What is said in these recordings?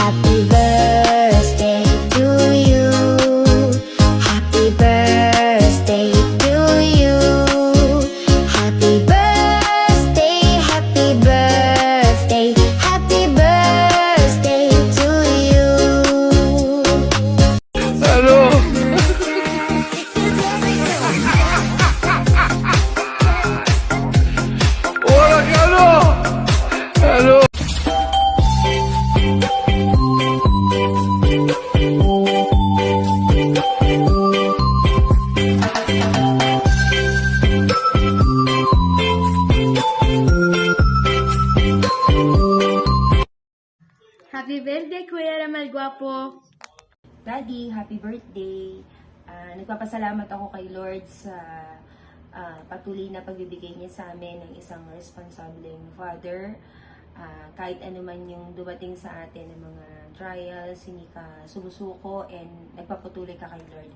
Happy birthday to you. Happy birthday to you. Happy birthday, happy birthday, happy birthday to you. Hello! Walang ano! Hello! Happy birthday, Kuya Ramal Guapo! Daddy, happy birthday. Nagpapasalamat ako kay Lord sa patuloy na pagbibigay niya sa amin ng isang responsableng father. Kahit ano man yung dumating sa atin ng mga trials, hindi ka sumusuko and nagpapatuloy ka kay Lord.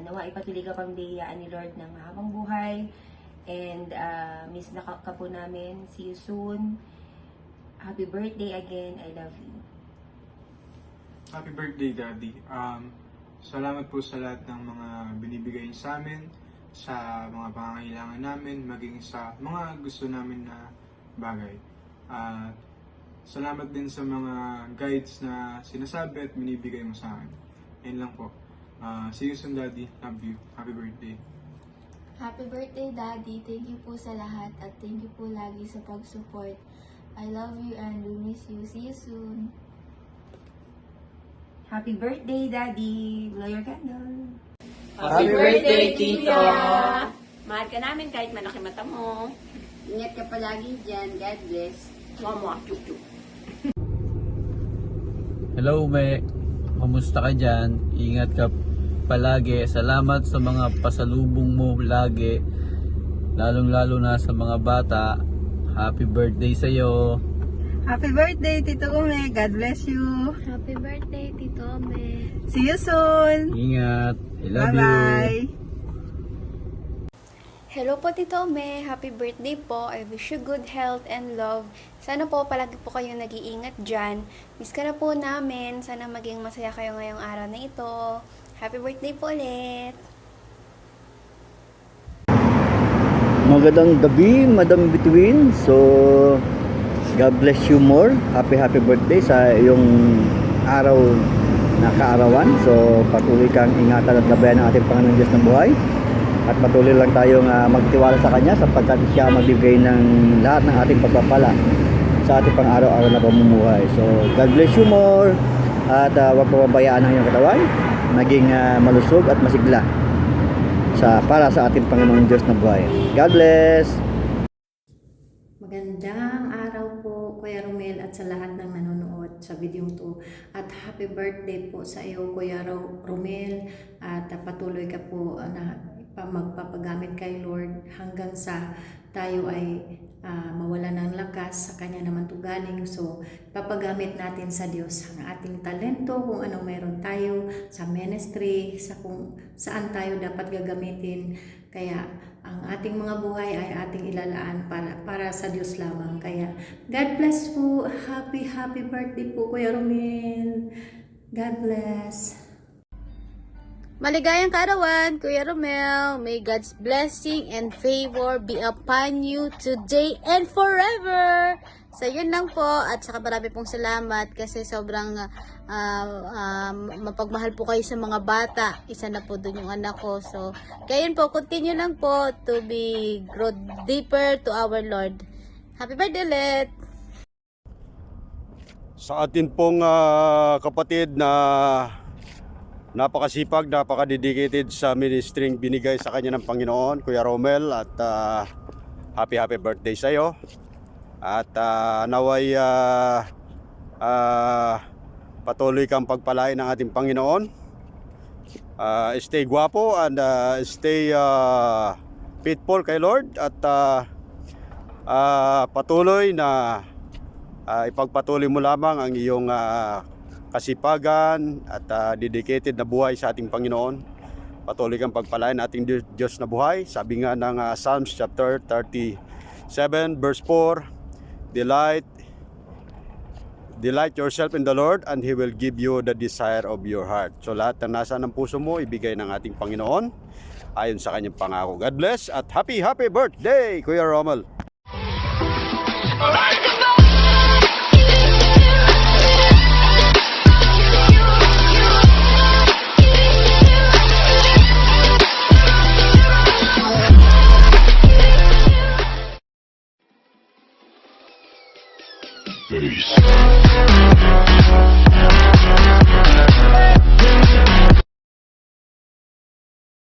Nawa ipatuloy ka pang biyayaan ni Lord ng mahabang buhay. And miss na ka po namin. See you soon. Happy birthday again. I love you. Happy birthday, Daddy. Salamat po sa lahat ng mga binibigay niyo sa amin, sa mga pangangailangan namin, maging sa mga gusto namin na bagay. At salamat din sa mga guides na sinasabi at binibigay mo sa akin. Yan lang po. See you soon, Daddy. Love you. Happy birthday. Happy birthday, Daddy! Thank you po sa lahat at thank you po lagi sa pag-support. I love you and we miss you. See you soon! Happy birthday, Daddy. Blow your candle. Happy birthday, Tito! Mahal ka namin kahit malaki mata mo. Ingat ka palagi dyan. God bless. Mama, chuk. Hello, Me. Kamusta ka dyan? Ingat ka palagi. Salamat sa mga pasalubong mo lagi. Lalong-lalo na sa mga bata. Happy birthday sa'yo. Happy birthday, Tito Ume. God bless you. Happy birthday, Tito Ame! See you soon. Ingat. I love you. Bye-bye. Hello po Tito Ome, happy birthday po. I wish you good health and love. Sana po palagi po kayong nag-iingat dyan. Miss ka na po namin. Sana maging masaya kayo ngayong araw na ito. Happy birthday po ulit. Magandang gabi, Madam Between. So, God bless you more. Happy birthday sa iyong araw na kaarawan. So, patuloy kang ingatan at gabayan ng ating Panginoon Diyos ng buhay. At patuloy lang tayong magtiwala sa Kanya sapagkat siya magbibigay ng lahat ng ating pagpapala sa ating pang-araw-araw na pamumuhay. So, God bless you more. At huwag pababayaan ang iyong katawan. Maging malusog at masigla para sa ating Panginoon Diyos na buhay. God bless! Magandang araw po Kuya Romel at sa lahat ng nanonood sa video to. At happy birthday po sa iyo Kuya Romel. At patuloy ka po na magpapagamit kay Lord hanggang sa tayo ay mawala ng lakas, sa Kanya naman to galing. So, papagamit natin sa Diyos ang ating talento, kung ano meron tayo sa ministry, sa kung saan tayo dapat gagamitin. Kaya, ang ating mga buhay ay ating ilalaan para sa Diyos lamang. Kaya, God bless po. Happy birthday po, Kuya Romel. God bless. Maligayang kaarawan, Kuya Romel. May God's blessing and favor be upon you today and forever. So, yun lang po. At saka marami pong salamat kasi sobrang mapagmahal po kayo sa mga bata. Isa na po dun yung anak ko. So, kaya yun po, continue lang po to be grow deeper to our Lord. Happy birthday ulit! Sa atin pong kapatid na napakasipag, napaka-dedicated sa ministering binigay sa kanya ng Panginoon, Kuya Romel, at happy birthday sa iyo. At naway patuloy kang pagpalain ng ating Panginoon. Stay guwapo and stay faithful kay Lord at patuloy na ipagpatuloy mo lamang ang iyong kasipagan at dedicated na buhay sa ating Panginoon. Patuloy kang pagpalain ating Diyos na buhay. Sabi nga ng Psalms chapter 37 verse 4, delight Delight yourself in the Lord and He will give you the desire of your heart. So lahat na nasa ng puso mo, ibigay ng ating Panginoon ayon sa kanyang pangako. God bless at happy birthday, Kuya Romel. Peace.